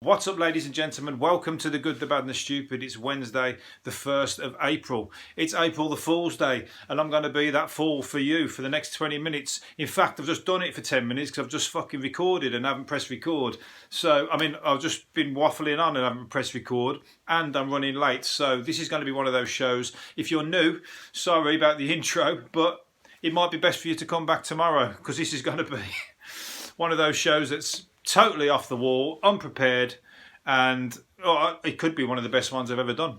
What's up, ladies and gentlemen? Welcome to The Good, The Bad and The Stupid. It's Wednesday, the 1st of April. It's April the Fool's Day, and I'm going to be that fool for you for the next 20 minutes. In fact, I've just done it for 10 minutes because I've just fucking recorded and haven't pressed record. So, I've just been waffling on and haven't pressed record, and I'm running late. So this is going to be one of those shows. If you're new, sorry about the intro, but it might be best for you to come back tomorrow because this is going to be one of those shows that's totally off the wall, unprepared, and it could be one of the best ones I've ever done.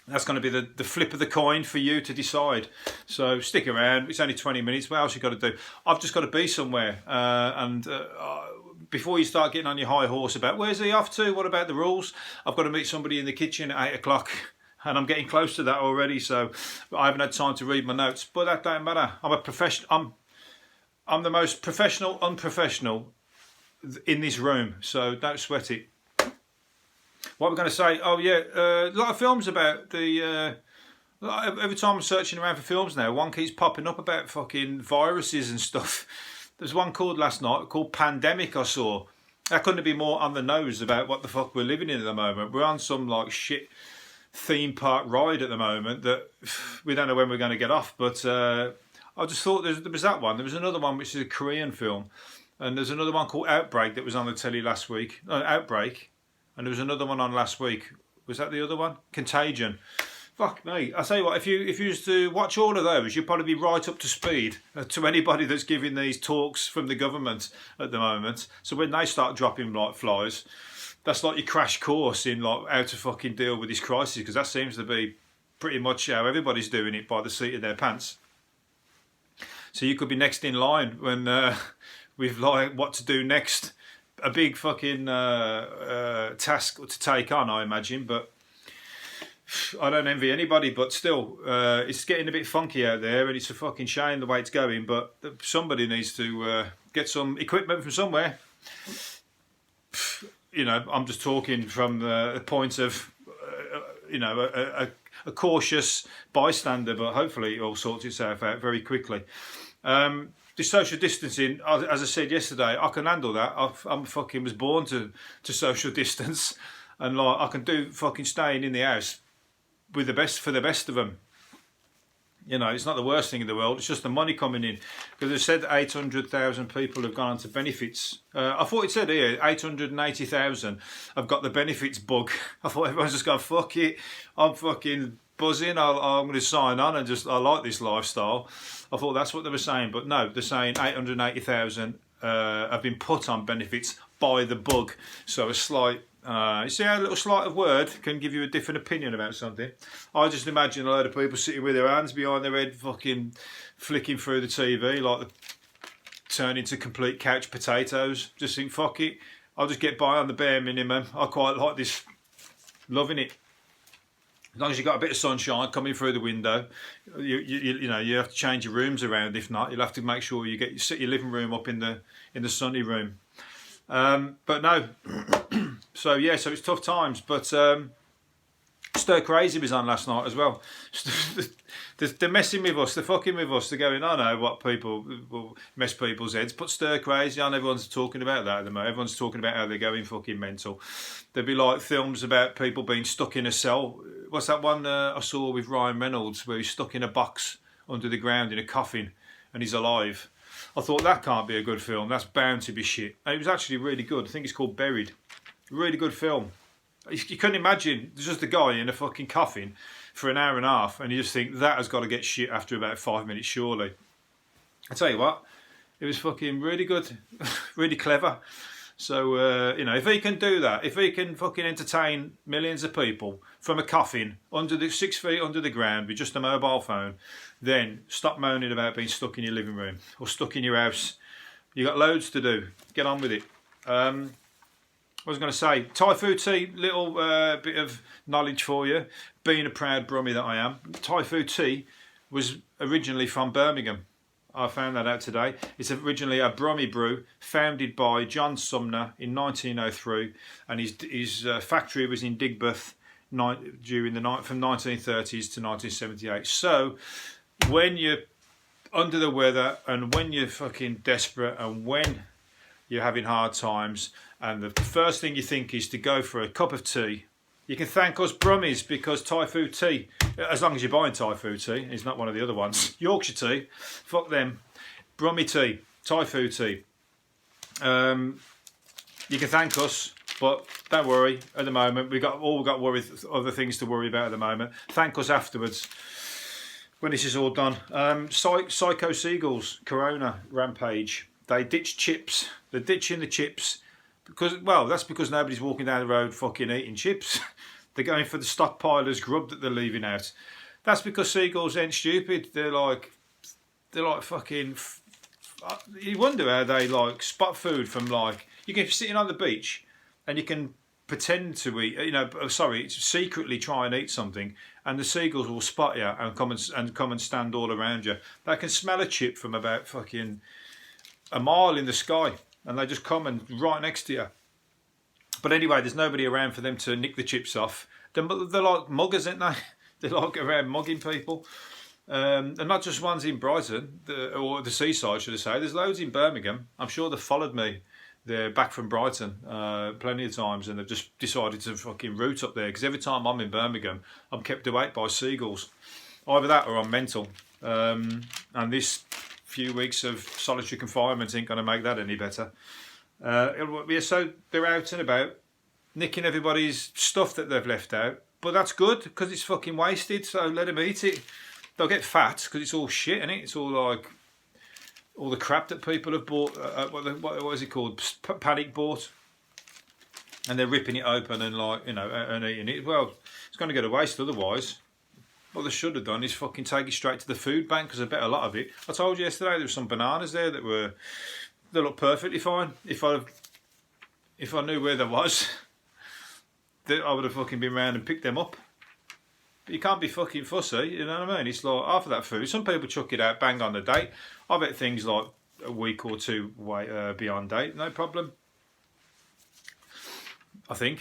That's going to be the flip of the coin for you to decide. So stick around. It's only 20 minutes. What else you got to do? I've just got to be somewhere. Before you start getting on your high horse about where's he off to, what about the rules? I've got to meet somebody in the kitchen at 8 o'clock. And I'm getting close to that already. So I haven't had time to read my notes. But that don't matter. I'm a professional. I'm the most professional, unprofessional in this room, so don't sweat it. What we're going to say? Oh yeah, a lot of films about the. Every time I'm searching around for films now, one keeps popping up about fucking viruses and stuff. There's one called last night called Pandemic. I saw. That couldn't be more on the nose about what the fuck we're living in at the moment. We're on some like shit theme park ride at the moment that we don't know when we're going to get off. But I just thought there was that one. There was another one which is a Korean film. And there's another one called Outbreak that was on the telly last week. Outbreak. And there was another one on last week. Was that the other one? Contagion. Fuck me. I tell you what, if you used to watch all of those, you'd probably be right up to speed to anybody that's giving these talks from the government at the moment. So when they start dropping like flies, that's like your crash course in like how to fucking deal with this crisis, because that seems to be pretty much how everybody's doing it, by the seat of their pants. So you could be next in line when with like what to do next. A big fucking task to take on, I imagine, but I don't envy anybody, but still, it's getting a bit funky out there, and it's a fucking shame the way it's going, but somebody needs to get some equipment from somewhere. You know, I'm just talking from the point of, a cautious bystander, but hopefully it all sorts itself out very quickly. The social distancing, as I said yesterday, I can handle that. I'm fucking was born to social distance, and like I can do fucking staying in the house with the best for the best of them. You know, it's not the worst thing in the world. It's just the money coming in, because they said 800,000 people have gone on to benefits. I thought it said here 880,000 have got the benefits bug. I thought everyone's just gone fuck it. I'm fucking buzzing. I'm going to sign on and I like this lifestyle. I thought that's what they were saying, but no, they're saying 880,000 have been put on benefits by the bug. So a slight, you see how a little sleight of word can give you a different opinion about something. I just imagine a load of people sitting with their hands behind their head, fucking flicking through the TV, like turn into complete couch potatoes. Just think, fuck it, I'll just get by on the bare minimum. I quite like this, loving it. As long as you've got a bit of sunshine coming through the window, you have to change your rooms around. If not, you'll have to make sure you set your living room up in the sunny room. But no, so it's tough times. But Stir Crazy was on last night as well. They're messing with us. They're fucking with us. They're going, I know what people will mess people's heads. Put Stir Crazy on. Everyone's talking about that at the moment. Everyone's talking about how they're going fucking mental. There'd be like films about people being stuck in a cell. What's that one I saw with Ryan Reynolds where he's stuck in a box under the ground in a coffin and he's alive? I thought that can't be a good film. That's bound to be shit. And it was actually really good. I think it's called Buried. Really good film. You couldn't imagine there's just a guy in a fucking coffin for an hour and a half, and you just think that has got to get shit after about 5 minutes, surely. I tell you what, it was fucking really good, really clever. So, if he can do that, if he can fucking entertain millions of people from a coffin under the 6 feet under the ground with just a mobile phone, then stop moaning about being stuck in your living room or stuck in your house. You got loads to do. Get on with it. I was going to say, Thai food tea, little bit of knowledge for you. Being a proud Brummie that I am, Thai food tea was originally from Birmingham. I found that out today. It's originally a Brummie brew founded by John Sumner in 1903, and his factory was in Digbeth during the night from 1930s to 1978. So when you're under the weather and when you're fucking desperate and when you're having hard times, and the first thing you think is to go for a cup of tea, you can thank us Brummies, because Thai food tea, as long as you're buying Thai food tea, it's not one of the other ones. Yorkshire tea, fuck them. Brummie tea, Thai food tea. You can thank us, but don't worry. At the moment, we've got other things to worry about at the moment. Thank us afterwards when this is all done. Psycho Seagulls, Corona rampage. They ditched chips. They're ditching the chips because, well, that's because nobody's walking down the road fucking eating chips. They're going for the stockpilers grub that they're leaving out. That's because seagulls ain't stupid. They're like fucking. You wonder how they like spot food from, like, you can be sitting on the beach and you can pretend to eat, secretly try and eat something, and the seagulls will spot you and come and stand all around you. They can smell a chip from about fucking a mile in the sky, and they just come and right next to you. But anyway, there's nobody around for them to nick the chips off. They're like muggers, aren't they? They're like around mugging people. And not just ones in Brighton, or the seaside, should I say. There's loads in Birmingham. I'm sure they've followed me. They're back from Brighton plenty of times, and they've just decided to fucking root up there, because every time I'm in Birmingham, I'm kept awake by seagulls. Either that or I'm mental. And this few weeks of solitary confinement ain't going to make that any better. So they're out and about, nicking everybody's stuff that they've left out. But that's good, because it's fucking wasted, so let them eat it. They'll get fat, because it's all shit, isn't it? It's all like all the crap that people have bought. What is it called? Panic bought, and they're ripping it open and and eating it. Well, it's going to go to waste otherwise. What they should have done is fucking take it straight to the food bank, because I bet a lot of it. I told you yesterday there were some bananas there that they look perfectly fine. If I knew where there was, I would have fucking been round and picked them up. But you can't be fucking fussy, you know what I mean? It's like, half of that food, some people chuck it out bang on the date. I bet things like a week or two beyond date, no problem. I think.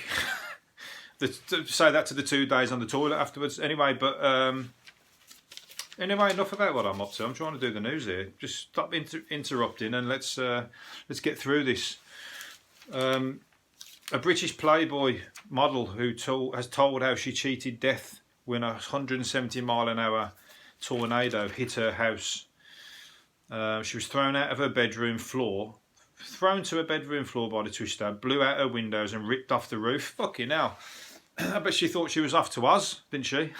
Say that to the 2 days on the toilet afterwards. Anyway, anyway, enough about what I'm up to. I'm trying to do the news here. Just stop interrupting, and let's get through this. A British Playboy model who has told how she cheated death when a 170-mile-an-hour tornado hit her house. She was thrown to her bedroom floor by the twister, blew out her windows and ripped off the roof. Fucking hell. I bet she thought she was off to Oz, didn't she?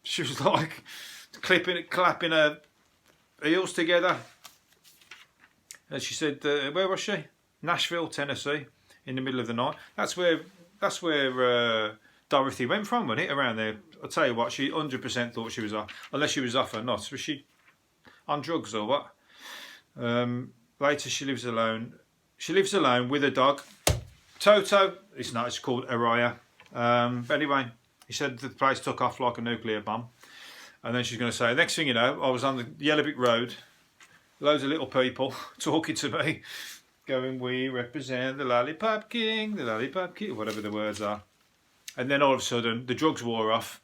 She was like clapping her heels together. And she said, where was she? Nashville, Tennessee, in the middle of the night. That's where Dorothy went from, wasn't it? Around there. I'll tell you what, she 100% thought she was off, unless she was off or not. Was she on drugs or what? Later, she lives alone. She lives alone with a dog, Toto. It's not. It's called Araya. But anyway, he said the place took off like a nuclear bomb. And then she's going to say, next thing you know, I was on the Yellow Brick Road, loads of little people talking to me, going, we represent the Lollipop King, whatever the words are. And then all of a sudden, the drugs wore off,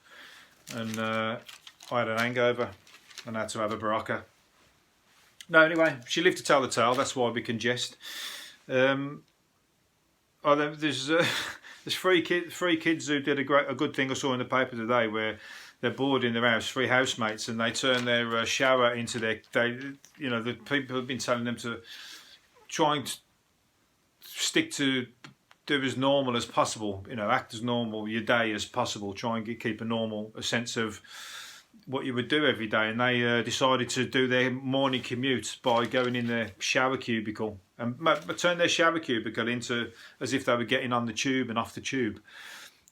and I had an hangover, and I had to have a Baraka. No, anyway, she lived to tell the tale. That's why we can jest. There's three kids who did a good thing I saw in the paper today, where they're bored in their house, 3 housemates, and they turn their shower into the people have been telling them to try and stick to do as normal as possible, act as normal your day as possible, try and keep a sense of what you would do every day. And they decided to do their morning commute by going in their shower cubicle and turn their shower cubicle into as if they were getting on the tube and off the tube.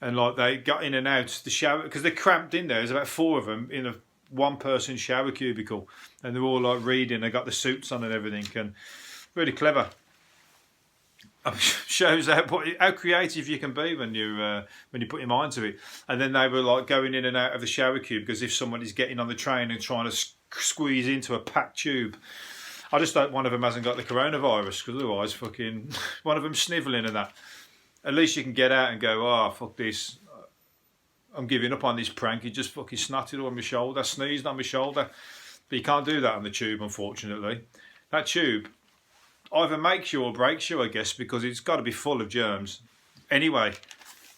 And like they got in and out the shower, because they're cramped in there. There's about 4 of them in a one-person shower cubicle, and they're all like reading. They got the suits on and everything, and really clever. Shows how creative you can be when you put your mind to it. And then they were like going in and out of the shower cube, because if somebody's getting on the train and trying to squeeze into a packed tube, I just hope one of them hasn't got the coronavirus, because otherwise, fucking one of them snivelling and that. At least you can get out and go, oh, fuck this. I'm giving up on this prank. He just fucking snotted on my shoulder, sneezed on my shoulder. But you can't do that on the tube, unfortunately. That tube, either makes you or breaks you, I guess, because it's got to be full of germs. Anyway,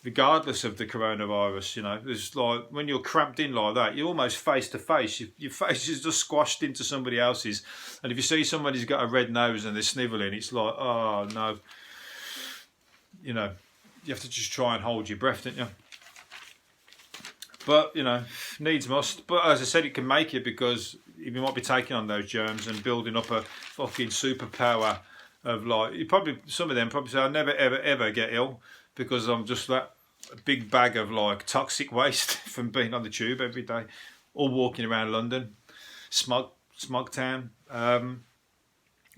regardless of the coronavirus, you know, there's like when you're cramped in like that, you're almost face to face. Your face is just squashed into somebody else's, and if you see somebody's got a red nose and they're snivelling, it's like, oh no, you know, you have to just try and hold your breath, don't you? But you know, needs must. But as I said, it can make it because you might be taking on those germs and building up a fucking superpower of like, you probably, some of them probably say, I'll never ever ever get ill because I'm just that big bag of like toxic waste from being on the tube every day or walking around London, smog town, the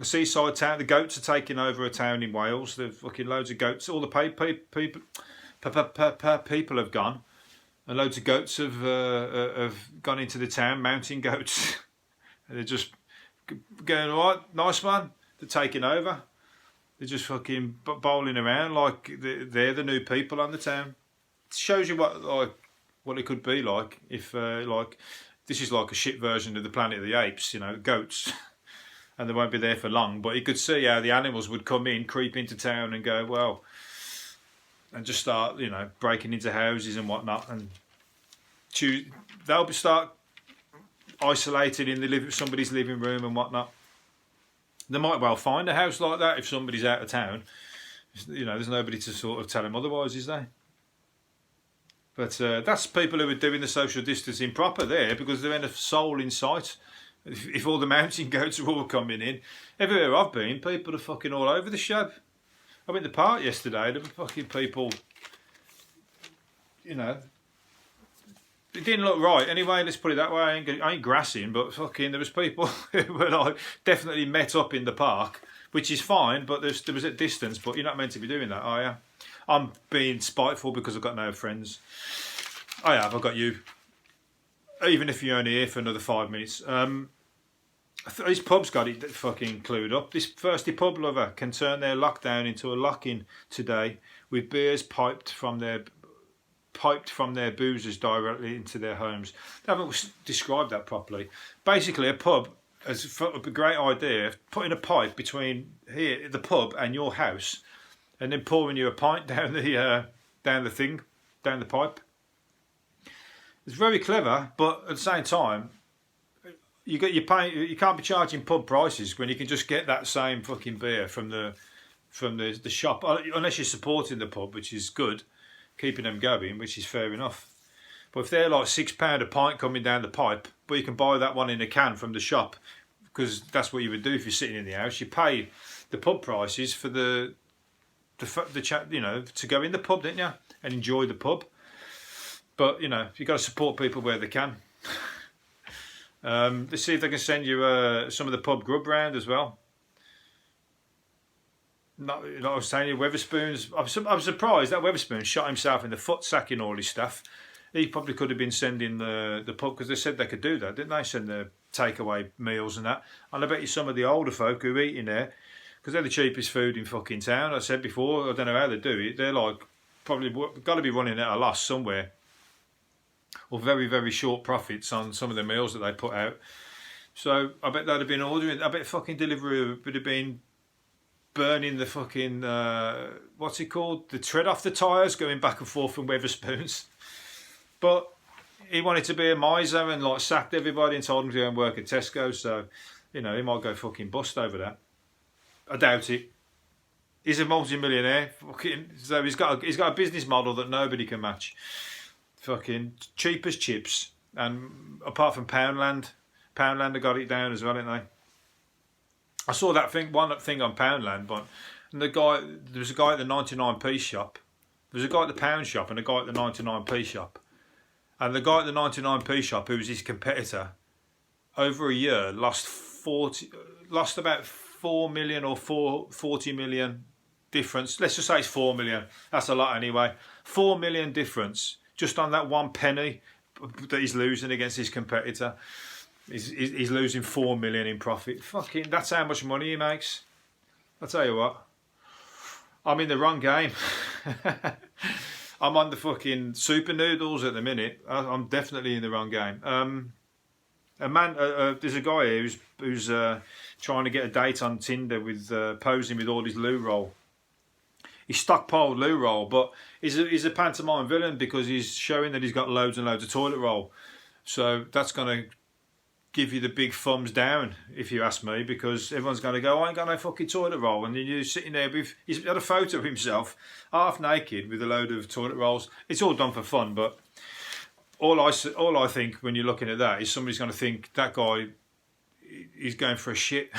seaside town. The goats are taking over a town in Wales. There's fucking loads of goats. All the people have gone, and loads of goats have gone into the town. Mountain goats, and they're just going, all right, nice one. They're taking over. They're just fucking bowling around like they're the new people on the town. It shows you what it could be like if like this is like a shit version of the Planet of the Apes, you know, goats, and they won't be there for long. But you could see how the animals would come in, creep into town, and go well, and just start, you know, breaking into houses and whatnot, and they'll start isolated in somebody's living room and whatnot. They might well find a house like that if somebody's out of town. You know, there's nobody to sort of tell them otherwise, is there? But that's people who are doing the social distancing proper there, because there ain't a soul in sight. If all the mountain goats are all coming in, everywhere I've been, people are fucking all over the show. I went to the park yesterday. There were fucking people. You know, it didn't look right. Anyway, let's put it that way. I ain't grassing, but fucking there was people who were like definitely met up in the park, which is fine. But there was a distance. But you're not meant to be doing that, are you? I'm being spiteful because I've got no friends. I have. I've got you. Even if you're only here for another 5 minutes. These pubs got it fucking clued up. This thirsty pub lover can turn their lockdown into a lock-in today with beers piped from their boozers directly into their homes. They haven't described that properly. Basically, a pub has a great idea of putting a pipe between here, the pub, and your house, and then pouring you a pint down the pipe. It's very clever, but at the same time, you can't be charging pub prices when you can just get that same fucking beer from the shop, unless you're supporting the pub, which is good, keeping them going, which is fair enough. But if they're like £6 a pint coming down the pipe, but you can buy that one in a can from the shop, because that's what you would do if you're sitting in the house. You pay the pub prices for the chat, you know, to go in the pub, didn't you, and enjoy the pub. But you know, you've got to support people where they can. Let's see if they can send you some of the pub grub round as well. I was saying, you Weatherspoons. I'm surprised that Weatherspoon shot himself in the foot sacking all his stuff. He probably could have been sending the pub, because they said they could do that, didn't they? Send the takeaway meals and that. And I bet you some of the older folk who eat in there, because they're the cheapest food in fucking town. I said before, I don't know how they do it. They're like probably got to be running at a loss somewhere, or very, very short profits on some of the meals that they put out. So I bet they'd have been ordering. I bet fucking delivery would have been burning the fucking what's it called? The tread off the tyres, going back and forth from Weatherspoons. But he wanted to be a miser and like sacked everybody and told them to go and work at Tesco. So you know, he might go fucking bust over that. I doubt it. He's a multi-millionaire. Fucking, so he's got a business model that nobody can match. Fucking cheap as chips, and apart from Poundland have got it down as well, didn't they? I saw one thing on Poundland, but there was a guy at the 99p shop. There was a guy at the pound shop and a guy at the 99p shop, and the guy at the 99p shop, who was his competitor, over a year lost about 4 million or 40 million difference. Let's just say it's 4 million. That's a lot anyway. 4 million difference. Just on that one penny that he's losing against his competitor, he's losing 4 million in profit. Fucking, that's how much money he makes. I'll tell you what, I'm in the wrong game. I'm on the fucking super noodles at the minute. I'm definitely in the wrong game. How There's a guy here who's trying to get a date on Tinder with posing with all his loo roll. He's stockpiled loo roll, but he's a pantomime villain because he's showing that he's got loads and loads of toilet roll. So that's going to give you the big thumbs down, if you ask me, because everyone's going to go, I ain't got no fucking toilet roll. And then you're sitting there he's got a photo of himself, half naked, with a load of toilet rolls. It's all done for fun, but all I think when you're looking at that is somebody's going to think that guy, he's going for a shit.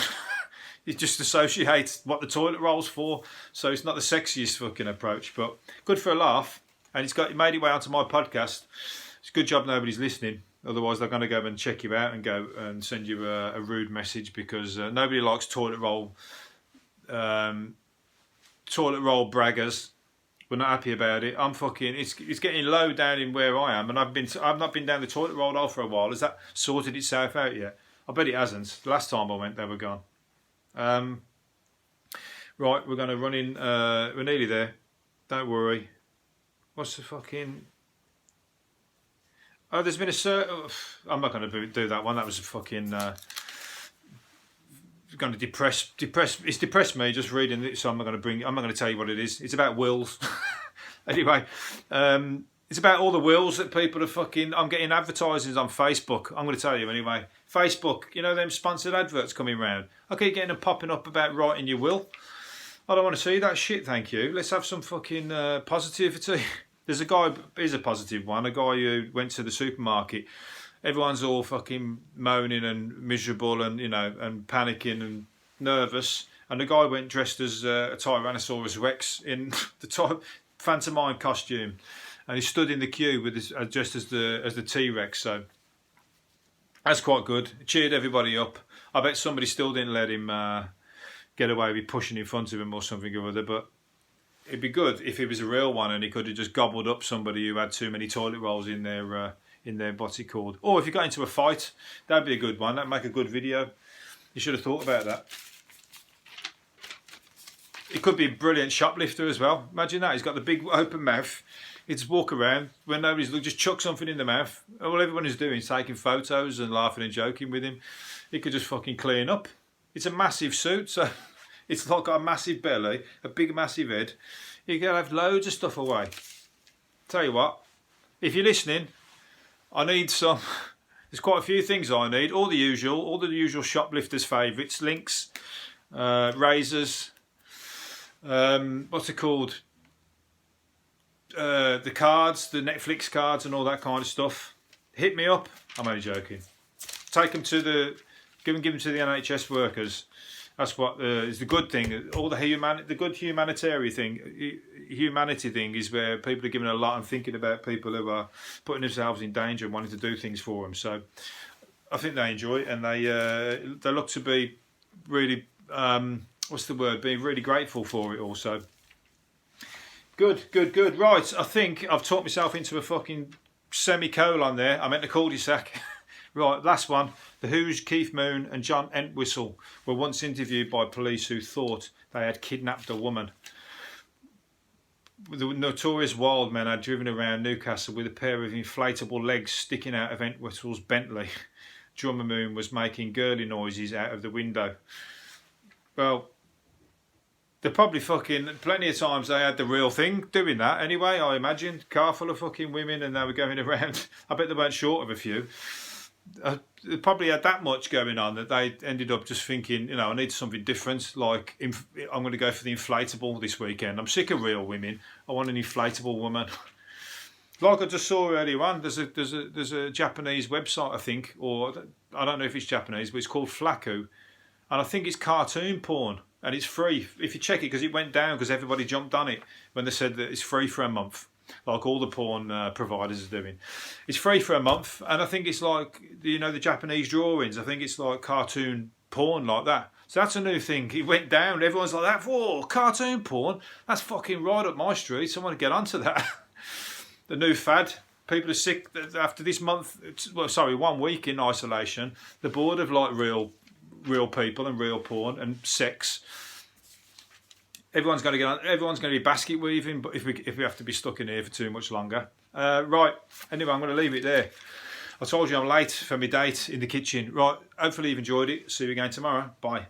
He just associates what the toilet roll's for, so it's not the sexiest fucking approach, but good for a laugh. And he made it way onto my podcast. It's a good job nobody's listening. Otherwise, they're going to go and check you out and go and send you a rude message, because nobody likes toilet roll braggers. We're not happy about it. It's getting low down in where I am, and I've not been down the toilet roll hole for a while. Has that sorted itself out yet? I bet it hasn't. The last time I went, they were gone. Right, we're going to run in. We're nearly there. Don't worry. What's the fucking? Oh, there's been I'm not going to do that one. That was a fucking. Going to depress. It's depressed me just reading it, so I'm not going to tell you what it is. It's about wills. Anyway, it's about all the wills that people are fucking. I'm getting advertisements on Facebook. I'm going to tell you anyway. Facebook, you know them sponsored adverts coming round. I keep getting them popping up about writing your will. I don't want to see that shit, thank you. Let's have some fucking positivity. There's a guy, here's a positive one, a guy who went to the supermarket. Everyone's all fucking moaning and miserable and, you know, and panicking and nervous. And the guy went dressed as a Tyrannosaurus Rex in the pantomime costume. And he stood in the queue with his, just as the T-Rex, so that's quite good. It cheered everybody up. I bet somebody still didn't let him get away with pushing in front of him or something or other, but it'd be good if he was a real one and he could have just gobbled up somebody who had too many toilet rolls in their what's it called? Or if you got into a fight, that'd be a good one. That'd make a good video. You should have thought about that. He could be a brilliant shoplifter as well. Imagine that. He's got the big open mouth. He'd just walk around when nobody's looking, just chuck something in the mouth. All everyone is doing is taking photos and laughing and joking with him. He could just fucking clean up. It's a massive suit, so it's like got a massive belly, a big massive head. You can have loads of stuff away. Tell you what, if you're listening, I need some. There's quite a few things I need. All the usual shoplifters' favourites: links, razors. What's it called? The cards, the Netflix cards, and all that kind of stuff. Hit me up. I'm only joking. Take them to give them to the NHS workers. That's what is the good thing. All the good humanity thing is where people are giving a lot and thinking about people who are putting themselves in danger and wanting to do things for them. So I think they enjoy it, and they look to be really being really grateful for it also. Good. Right, I think I've talked myself into a fucking semicolon there. I meant a cul-de-sac. Right, last one. The Who's Keith Moon and John Entwistle were once interviewed by police who thought they had kidnapped a woman. The notorious wild men had driven around Newcastle with a pair of inflatable legs sticking out of Entwistle's Bentley. Drummer Moon was making girly noises out of the window. Well, they're probably fucking, plenty of times they had the real thing doing that anyway, I imagine. Car full of fucking women and they were going around. I bet they weren't short of a few. They probably had that much going on that they ended up just thinking, you know, I need something different. Like, I'm going to go for the inflatable this weekend. I'm sick of real women. I want an inflatable woman. Like I just saw earlier on, there's a Japanese website, I think, or I don't know if it's Japanese, but it's called Flaku. And I think it's cartoon porn. And it's free if you check it, because it went down because everybody jumped on it when they said that it's free for a month, like all the porn providers are doing. It's free for a month, and I think it's like, you know, the Japanese drawings. I think it's like cartoon porn like that. So that's a new thing. It went down. Everyone's like that. Whoa, cartoon porn? That's fucking right up my street. I want to get onto that. The new fad. People are sick after this month. 1 week in isolation. They're bored of like real people and real porn and sex. Everyone's going to get on. Everyone's going to be basket weaving, but if we have to be stuck in here for too much longer, right? Anyway, I'm going to leave it there. I told you I'm late for my date in the kitchen. Right, hopefully you've enjoyed it. See you again tomorrow. Bye.